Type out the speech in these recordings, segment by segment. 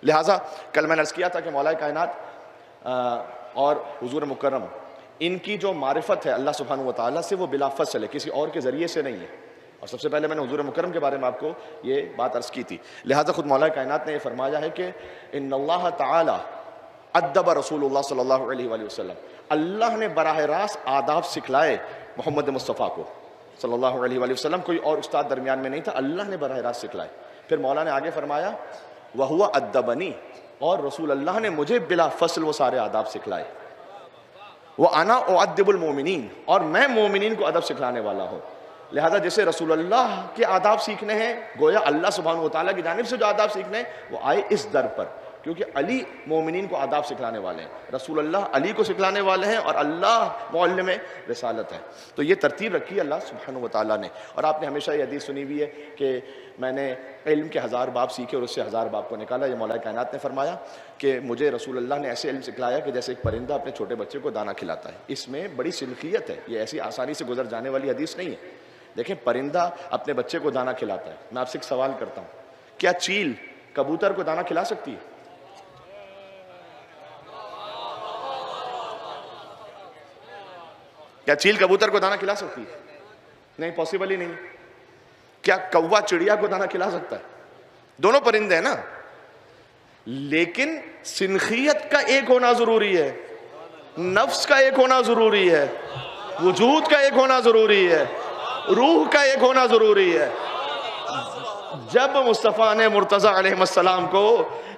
لہٰذا کل میں نے عرض کیا تھا کہ مولا کائنات اور حضور مکرم ان کی جو معرفت ہے اللہ سبحانہ و تعالیٰ سے وہ بلا فصل ہے، کسی اور کے ذریعے سے نہیں ہے. اور سب سے پہلے میں نے حضور مکرم کے بارے میں آپ کو یہ بات عرض کی تھی. لہٰذا خود مولا کائنات نے یہ فرمایا ہے کہ ان اللہ تعالیٰ ادب رسول اللہ صلی اللہ علیہ وآلہ وسلم، اللہ نے براہ راست آداب سکھلائے محمد مصطفیٰ کو صلی اللہ علیہ وآلہ وسلم. کوئی اور استاد درمیان میں نہیں تھا، اللہ نے براہ راست سکھلائے. پھر مولا نے آگے فرمایا وَهُوَ أَدَّبَنِي، اور رسول اللہ نے مجھے بلا فصل وہ سارے آداب سکھلائے. وَأَنَا أُعَدِّبُ الْمُؤْمِنِينَ، اور میں مومنین کو ادب سکھلانے والا ہوں. لہذا جیسے رسول اللہ کے آداب سیکھنے ہیں، گویا اللہ سبحانہ و تعالیٰ کی جانب سے جو آداب سیکھنے ہیں وہ آئے اس در پر، کیونکہ علی مومنین کو آداب سکھلانے والے ہیں، رسول اللہ علی کو سکھلانے والے ہیں، اور اللہ معلم رسالت ہے. تو یہ ترتیب رکھی اللہ سبحانہ و تعالیٰ نے. اور آپ نے ہمیشہ یہ حدیث سنی ہوئی ہے کہ میں نے علم کے 1000 باب سیکھے اور اس سے 1000 باب کو نکالا. یہ مولا کائنات نے فرمایا کہ مجھے رسول اللہ نے ایسے علم سکھلایا کہ جیسے ایک پرندہ اپنے چھوٹے بچے کو دانہ کھلاتا ہے. اس میں بڑی سلقیت ہے، یہ ایسی آسانی سے گزر جانے والی حدیث نہیں ہے. دیکھیں پرندہ اپنے بچے کو دانہ کھلاتا ہے. میں آپ سے ایک سوال کرتا ہوں، کیا چیل کبوتر کو دانہ کھلا سکتی ہے؟ کیا چیل کبوتر کو دانہ کھلا سکتی ہے؟ نہیں، پاسبل ہی نہیں. کیا کوا چڑیا کو دانہ کھلا سکتا ہے؟ دونوں پرندے ہیں نا، لیکن سنخیت کا ایک ہونا ضروری ہے، نفس کا ایک ہونا ضروری ہے، وجود کا ایک ہونا ضروری ہے، روح کا ایک ہونا ضروری ہے. جب مصطفیٰ نے مرتضیٰ علیہ السلام کو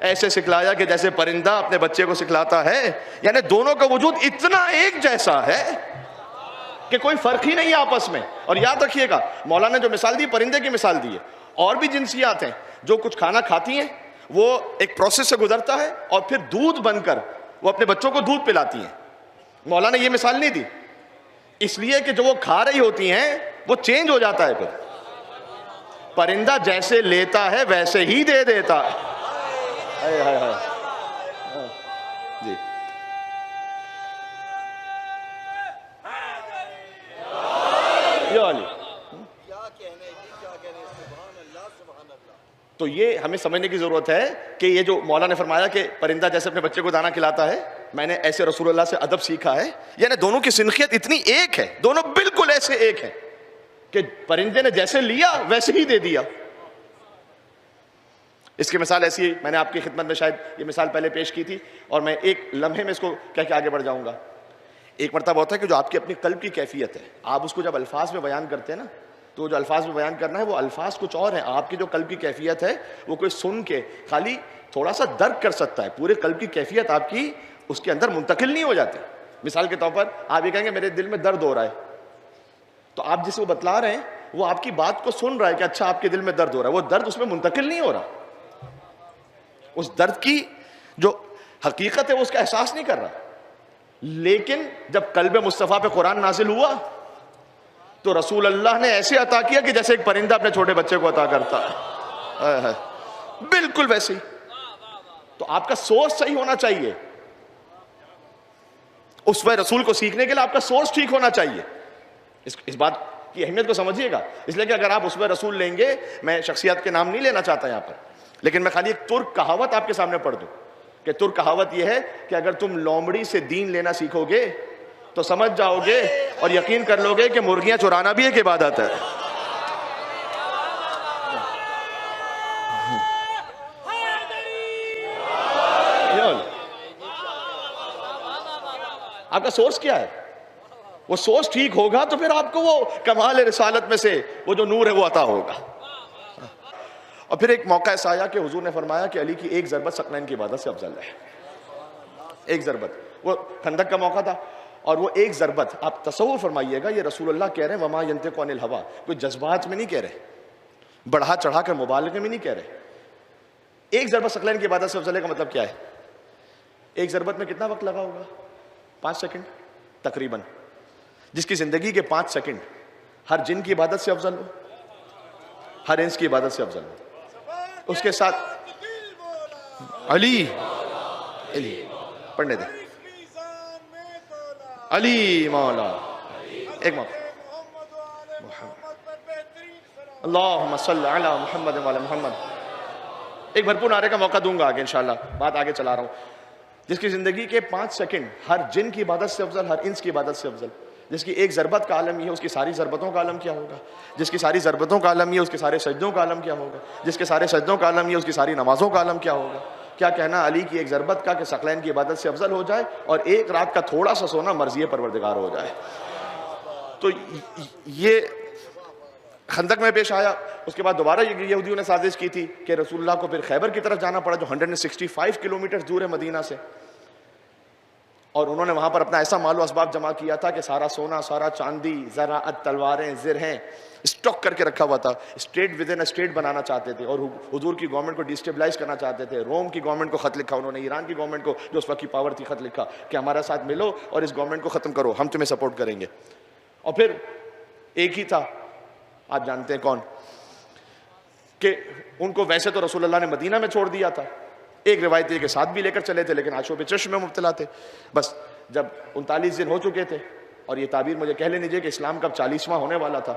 ایسے سکھلایا کہ جیسے پرندہ اپنے بچے کو سکھلاتا ہے، یعنی دونوں کا وجود اتنا ایک جیسا ہے کہ کوئی فرق ہی نہیں ہے آپس میں. اور یاد رکھیے گا مولا نے جو مثال دی پرندے کی مثال دی ہے. اور بھی جنسیات ہیں جو کچھ کھانا کھاتی ہیں، وہ ایک پروسیس سے گزرتا ہے اور پھر دودھ بن کر وہ اپنے بچوں کو دودھ پلاتی ہیں. مولا نے یہ مثال نہیں دی اس لیے کہ جو وہ کھا رہی ہوتی ہیں وہ چینج ہو جاتا ہے. پھر پرندہ جیسے لیتا ہے ویسے ہی دے دیتا ہے. جی تو یہ ہمیں سمجھنے کی ضرورت ہے کہ یہ جو مولا نے فرمایا کہ پرندہ جیسے اپنے بچے کو دانہ کھلاتا ہے، میں نے ایسے رسول اللہ سے ادب سیکھا ہے، یعنی دونوں کی سنخیت اتنی ایک ہے، دونوں بالکل ایسے ایک ہیں کہ پرندے نے جیسے لیا ویسے ہی دے دیا. اس کی مثال ایسی ہے، میں نے آپ کی خدمت میں شاید یہ مثال پہلے پیش کی تھی اور میں ایک لمحے میں اس کو کہہ کے آگے بڑھ جاؤں گا. ایک مرتبہ ہوتا ہے کہ جو آپ کی اپنی قلب کی کیفیت ہے، آپ اس کو جب الفاظ میں بیان کرتے ہیں نا، تو جو الفاظ میں بیان کرنا ہے وہ الفاظ کچھ اور ہیں. آپ کی جو قلب کی کیفیت ہے وہ کوئی سن کے خالی تھوڑا سا درک کر سکتا ہے، پورے قلب کی کیفیت آپ کی اس کے اندر منتقل نہیں ہو جاتی. مثال کے طور پر آپ یہ کہیں گے میرے دل میں درد ہو رہا ہے، تو آپ جسے وہ بتلا رہے ہیں وہ آپ کی بات کو سن رہا ہے کہ اچھا آپ کے دل میں درد ہو رہا ہے، وہ درد اس میں منتقل نہیں ہو رہا، اس درد کی جو حقیقت ہے وہ اس کا احساس نہیں کر رہا. لیکن جب قلب مصطفیٰ پہ قرآن نازل ہوا تو رسول اللہ نے ایسے عطا کیا کہ جیسے ایک پرندہ اپنے چھوٹے بچے کو عطا کرتا ہے، بالکل ویسے ہی. تو آپ کا سورس صحیح ہونا چاہیے، اسوہ رسول کو سیکھنے کے لیے آپ کا سورس ٹھیک ہونا چاہیے. اس بات کی اہمیت کو سمجھیے گا، اس لیے کہ اگر آپ اسوہ رسول لیں گے، میں شخصیات کے نام نہیں لینا چاہتا یہاں پر، لیکن میں خالی ایک ترک کہاوت آپ کے سامنے پڑھ دوں کہ ترک کہاوت یہ ہے کہ اگر تم لومڑی سے دین لینا سیکھو گے تو سمجھ جاؤ گے اور یقین کر لو گے کہ مرغیاں چرانا بھی ایک عبادت ہے. آپ کا سورس کیا ہے؟ وہ سورس ٹھیک ہوگا تو پھر آپ کو وہ کمال رسالت میں سے وہ جو نور ہے وہ عطا ہوگا. اور پھر ایک موقع ایسا آیا کہ حضور نے فرمایا کہ علی کی ایک ضربت ثقلین کی عبادت سے افضل ہے. ایک ضربت، وہ خندق کا موقع تھا، اور وہ ایک ضربت، آپ تصور فرمائیے گا، یہ رسول اللہ کہہ رہے ہیں وما ینطق عن الہویٰ، کوئی جذبات میں نہیں کہہ رہے، بڑھا چڑھا کر مبالغے میں نہیں کہہ رہے. ایک ضربت ثقلین کی عبادت سے افضل ہے کا مطلب کیا ہے؟ ایک ضربت میں کتنا وقت لگا ہوگا؟ 5 سیکنڈ تقریباً. جس کی زندگی کے 5 سیکنڈ ہر جن کی عبادت سے افضل ہو، ہر انس کی عبادت سے افضل ہو. اس کے ساتھ علی پڑھنے دیں، علی مولا. ایک موقع اللہم صلی علی محمد وعلی محمد. ایک بھرپور نعرے کا موقع دوں گا آگے انشاءاللہ، بات آگے چلا رہا ہوں. جس کی زندگی کے 5 سیکنڈ ہر جن کی عبادت سے افضل، ہر انس کی عبادت سے افضل. جس کی ایک ضربت کا عالم یہ ہے، اس کی ساری ضربتوں کا عالم کیا ہوگا. جس کی ساری ضربتوں کا عالم یہ ہے، اس کے سارے سجدوں کا عالم کیا ہوگا. جس کے سارے سجدوں کا عالم یہ ہے، اس کی ساری نمازوں کا عالم کیا ہوگا. کیا کہنا علی کی ایک ضربت کا کہ ثقلین کی عبادت سے افضل ہو جائے، اور ایک رات کا تھوڑا سا سونا مرضی پروردگار ہو جائے. تو یہ خندق میں پیش آیا. اس کے بعد دوبارہ یہودیوں نے سازش کی تھی کہ رسول اللہ کو پھر خیبر کی طرف جانا پڑا جو 165 کلومیٹر دور ہے مدینہ سے، اور انہوں نے وہاں پر اپنا ایسا مال و اسباب جمع کیا تھا کہ سارا سونا، سارا چاندی، زراعت، تلواریں، زرہیں اسٹاک کر کے رکھا ہوا تھا. اسٹیٹ ود ان اسٹیٹ بنانا چاہتے تھے، اور حضور کی گورنمنٹ کو ڈیسٹیبلائز کرنا چاہتے تھے. روم کی گورنمنٹ کو خط لکھا انہوں نے، ایران کی گورنمنٹ کو جو اس وقت کی پاور تھی خط لکھا کہ ہمارا ساتھ ملو اور اس گورنمنٹ کو ختم کرو، ہم تمہیں سپورٹ کریں گے. اور پھر ایک ہی تھا، آپ جانتے ہیں کون، کہ ان کو ویسے تو رسول اللہ نے مدینہ میں چھوڑ دیا تھا، ایک روایت یہ کہ ساتھ بھی لے کر چلے تھے، لیکن عاشو چشم میں مبتلا تھے. بس جب 39 دن ہو چکے تھے، اور یہ تعبیر مجھے کہہ لینی چاہیے کہ اسلام کا 40واں ہونے والا تھا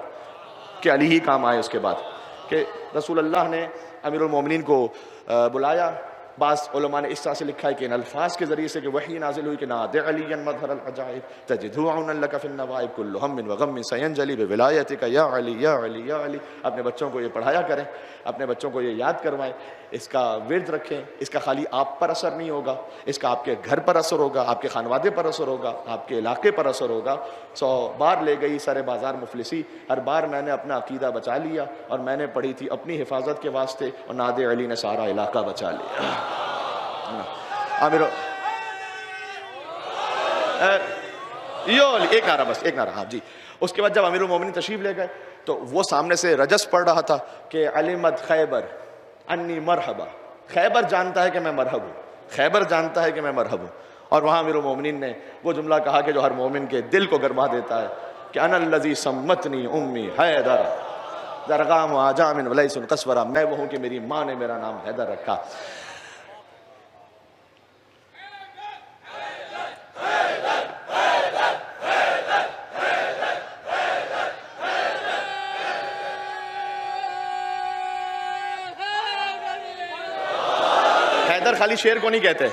کہ علی ہی کام آئے. اس کے بعد کہ رسول اللہ نے امیر المومنین کو بلایا. بعض علماء نے اس طرح سے لکھا ہے کہ ان الفاظ کے ذریعے سے کہ وحی نازل ہوئی کہ نادع علی مظہر العجائب تجدہ عونا لک فی النوائب کل ہم وغم سینجلی بولایتک یا علی یا علی یا علی. اپنے بچوں کو یہ پڑھایا کریں، اپنے بچوں کو یہ یاد کروائیں، اس کا ورد رکھیں. اس کا خالی آپ پر اثر نہیں ہوگا، اس کا آپ کے گھر پر اثر ہوگا، آپ کے خانوادے پر اثر ہوگا، آپ کے علاقے پر اثر ہوگا. 100 بار لے گئی سر بازار مفلسی، ہر بار میں نے اپنا عقیدہ بچا لیا، اور میں نے پڑھی تھی اپنی حفاظت کے واسطے، اور نادع علی نے سارا علاقہ بچا لیا. عامر ایک نعرہ، بس ایک نعرہ. ہاں جی. اس کے بعد جب امیر المومنین تشریف لے گئے تو وہ سامنے سے رجس پڑھ رہا تھا کہ علمت خیبر انی مرحبا. خیبر جانتا ہے کہ میں مرحب ہوں، خیبر جانتا ہے کہ میں مرحب ہوں. اور وہاں امیر المومنین نے وہ جملہ کہا کہ جو ہر مومن کے دل کو گرما دیتا ہے کہ انا الذی سمتنی امی حیدر درغام آجام ولیس قسورا. میں وہ ہوں کہ میری ماں نے میرا نام حیدر رکھا. حیدر خالی شیر کو نہیں کہتے.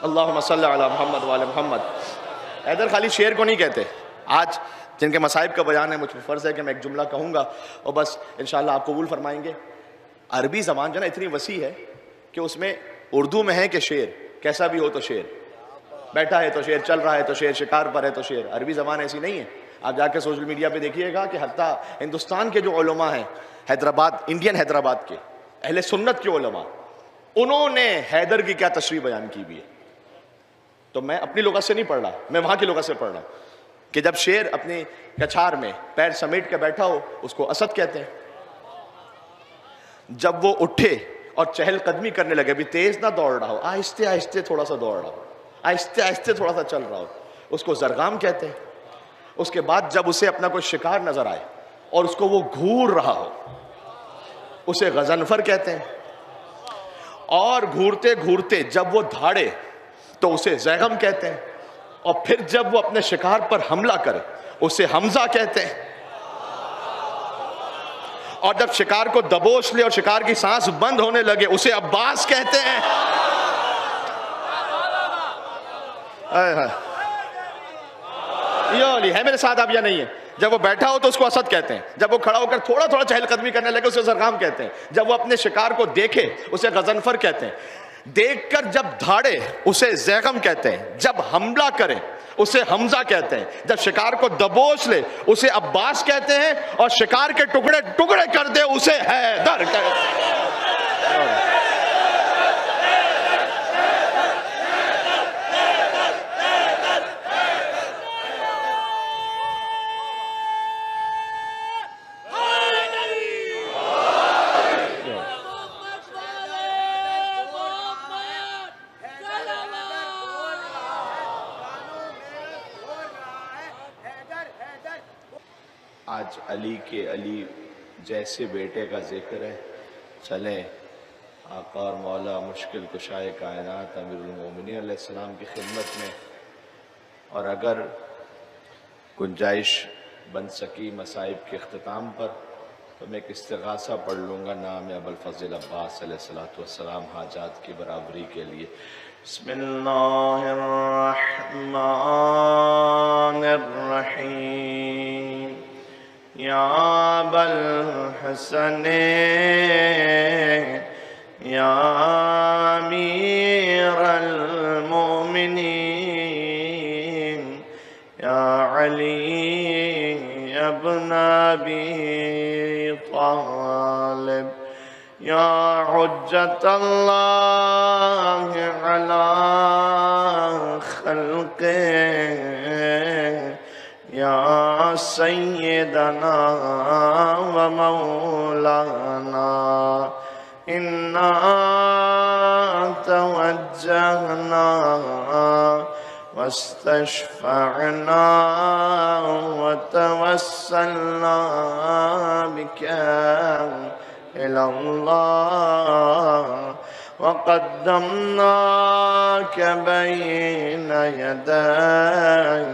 اللہم صلی علی محمد وعلی محمد. حیدر خالی شیر کو نہیں کہتے. آج جن کے مصائب کا بیان ہے، مجھ پر فرض ہے کہ میں ایک جملہ کہوں گا اور بس انشاءاللہ آپ قبول فرمائیں گے. عربی زبان جو نا اتنی وسیع ہے کہ اس میں اردو میں ہے کہ شیر کیسا بھی ہو تو شیر، بیٹھا ہے تو شیر، چل رہا ہے تو شیر، شکار پر ہے تو شیر. عربی زبان ایسی نہیں ہے. آپ جا کے سوشل میڈیا پہ دیکھیے گا کہ حتیٰ ہندوستان کے جو علماء ہیں، حیدرآباد، انڈین حیدرآباد کے اہل سنت کے علماء، انہوں نے حیدر کی کیا تشریح بیان کی بھی ہے. تو میں اپنی لغت سے نہیں پڑھ رہا، میں وہاں کی لغت سے پڑھ رہا کہ جب شیر اپنی کچھار میں پیر سمیٹ کے بیٹھا ہو اس کو اسد کہتے ہیں. جب وہ اٹھے اور چہل قدمی کرنے لگے، بھی تیز نہ دوڑ رہا ہو، آہستہ آہستہ تھوڑا سا دوڑ رہا ہو، آہستہ آہستہ تھوڑا سا چل رہا ہو، اس کو زرغام کہتے ہیں. اس کے بعد جب اسے اپنا کوئی شکار نظر آئے اور اس کو وہ گھور رہا ہو، اسے غضنفر کہتے ہیں. اور گھورتے گھورتے جب وہ دھاڑے تو اسے زیغم کہتے ہیں. اور پھر جب وہ اپنے شکار پر حملہ کرے اسے حمزہ کہتے ہیں. اور جب شکار کو دبوچ لے اور شکار کی سانس بند ہونے لگے اسے عباس کہتے ہیں. یہ ہے میرے ساتھ اب یا نہیں ہے؟ جب وہ بیٹھا ہو تو اس کو اسد کہتے ہیں، جب وہ کھڑا ہو کر تھوڑا تھوڑا چہل قدمی کرنے لگے اسے زرغام کہتے ہیں، جب وہ اپنے شکار کو دیکھے اسے غضنفر کہتے ہیں، دیکھ کر جب دھاڑے اسے زیغم کہتے ہیں، جب حملہ کرے اسے حمزہ کہتے ہیں، جب شکار کو دبوچ لے اسے عباس کہتے ہیں، اور شکار کے ٹکڑے ٹکڑے کر دے اسے حیدر کہتے ہیں. آج علی کے علی جیسے بیٹے کا ذکر ہے، چلیں آقا اور مولا مشکل کشائے کائنات امیر المومنین علیہ السلام کی خدمت میں. اور اگر گنجائش بن سکی مصائب کے اختتام پر تو میں ایک استغاثہ پڑھ لوں گا نام ابوالفضل عباس علیہ السلام حاجات کی برابری کے لیے. بسم اللہ الرحمن الرحیم. یا ابوالحسن یا امیر المؤمنین یا علی ابن ابی طالب یا حجت اللہ علی خلقہ یا سیدنا و مولانا انا توجہنا واستشفعنا وتوسلنا بك إلى الله وقدمناك بين يدي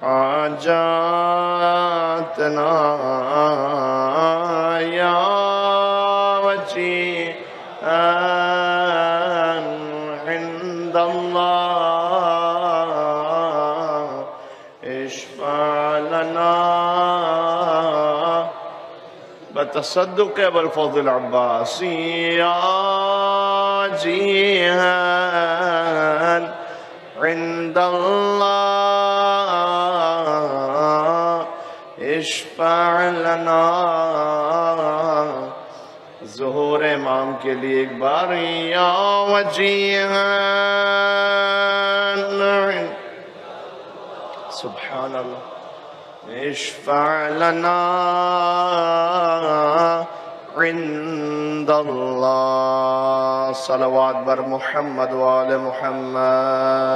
حاجاتنا يا وجيها عند الله اشفع لنا بتصدق ابوالفضل عباسی یا جیہان عند اللہ اشفع لنا. ظہور امام کے لیے ایک بار یا وجیہان سبحان اللہ اشفع لنا عند اللہ. صلوات بر محمد و آل محمد.